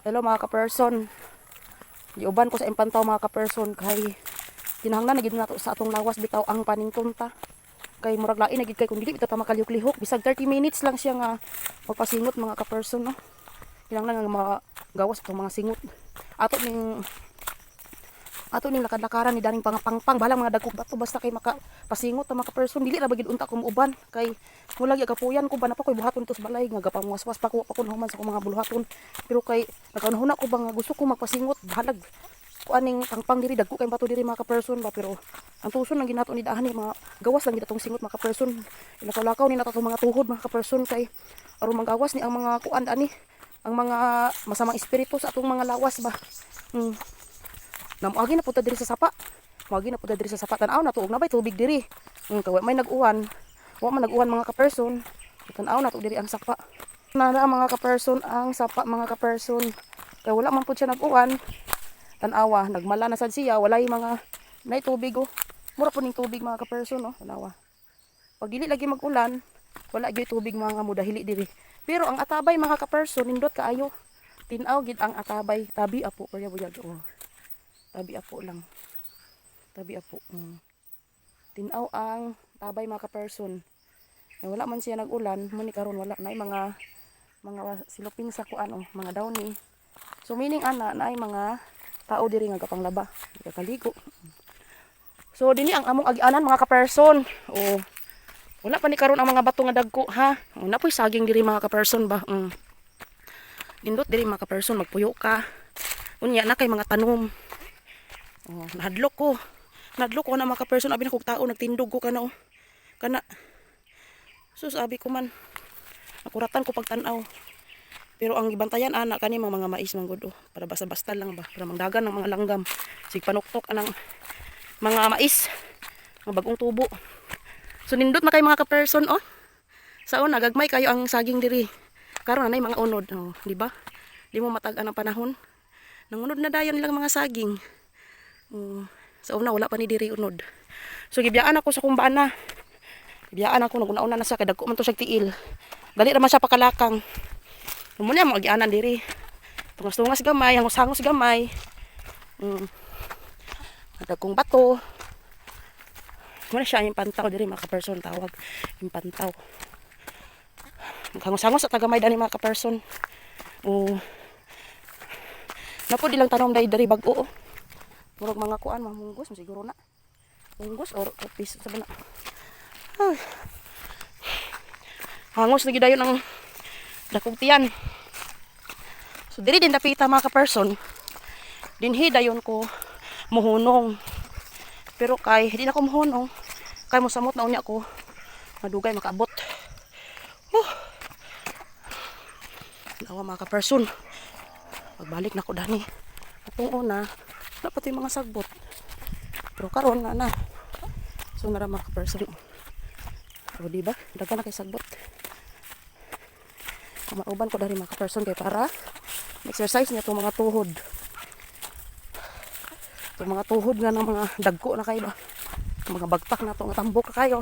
Hello mga ka-person. Giuban ko sa impantaw mga ka-person kay kinahanglan na gid nato sa atong lawas bitaw ang panington ta. Kay murag lain na gid kay kun dili bitaw ta makalihok-lihok bisag 30 minutes lang siya nga magpasingot mga ka-person no. Kinahanglan nga magawas itong mga singot. Ato ning lakad-lakaran ni daring pangpangpang balang mga dagkog bato basta kay makapasingot ta mga ka-person dili ra bagid unta ko uban kay mula gyud kapuyan ko ba na pa koy buhaton to sa balay nga gapangwaswas pa ko nahuman sa akong mga buluhaton pero kay nagkanahuna ko ba nga gusto ko magpasingot balag ko aning pangpang diri dagko kay bato diri mga ka-person ba pero ang tuson lang ginato ni daan ni mga gawas lang gid atong singot mga ka-person ilakaw-lakaw ni nato mga tuhod mga ka-person kay aron manggawas ni ang mga kuan ani ang mga masamang espiritu sa atong mga lawas ba. Namuagi na punta diri sa sapa. Muagi na punta diri sa sapa. Tan-aw na tuog na bay tubig diri. Kay may nag-uwan. Wa man nag-uwan mga ka-person. Tan-aw na tuog diri ang sapa. Nara mga ka-person ang sapa mga ka-person. Kay wala man pud siya nag-uwan. Tan-awa nagmala na sad siya, walay mga nay tubig oh. Mura pud ning tubig mga ka-person oh. Tan-awa. Pag dili lagi mag-ulan, wala gyud tubig mga mudahili diri. Pero ang atabay mga ka-person nindot kaayo. Tin-aw gid ang atabay, tabi apo kaya buyag oh. Tabi apo lang. Tabi apo. Tinaw ang tabay mga ka-person. Wala man siya nag-ulan, muni karon wala na mga siluping sa kuan oh, mga downy. So meaning ana na ay mga tao diri nga kapanglaba, kakaligo. So dinhi ang among agianan mga ka-person. Oh. Wala pa ni karon ang mga bato nga dagko ha. Una poy saging diri mga ka-person ba. Nindot diri mga ka-person magpuyo ka. Unya na kay mga tanom. Oh, nahadlok ko na mga ka-person abi na kog tao nagtindog ko kana oh. Kana. Sus abi ko man. Nakuratan ko pagtan-aw. Pero ang gibantayan ana kani mga mais man gud oh. Para basta-basta lang ba, para mangdagan ng mga langgam. Sig panuktok anang mga mais. Mga bagong tubo. So nindot na kay mga ka-person oh. Saon nagagmay kayo ang saging diri. Karon anay mga unod oh, di ba? Di mo matag-an ang panahon. Nangunod na dayon lang mga saging. Sa una wala pa ni diri unod. So gibiyaan ako sa kumbana. Gibiyaan ako naguna-una na sa kadagko man to siya tiil. Dali ra man siya pakalakang. Muna mo agianan diri. Tungas-tungas gamay, hangos-hangos gamay. Dagkong bato. Muna siya yung pantaw diri mga ka-person tawag. Yung pantaw. Hangos-hangos at tagamay dani mga ka-person. Napo di lang tanom dari bag-o. Murag mga kuan mamunggos siguro na. Munggos or piso sa bana. Hangos na gidayon ang dakog tiyan. So diri din dapita mga ka-person. Dinhi dayon ko muhunong. Pero kay hindi na ko muhunong. Kay mosamot na unya ko. Madugay makaabot. Nawa mga ka-person. Pagbalik na ko dani. Atong una wala pati mga sagbot. Pero karon na. So nara mga ka-person. O diba? Daga na kay sagbot. Mauban ko dari mga ka-person kay para exercise niya itong mga tuhod. Itong mga tuhod nga ng mga dagko na kayo ba. Mga bagpak na itong tambok na kayo.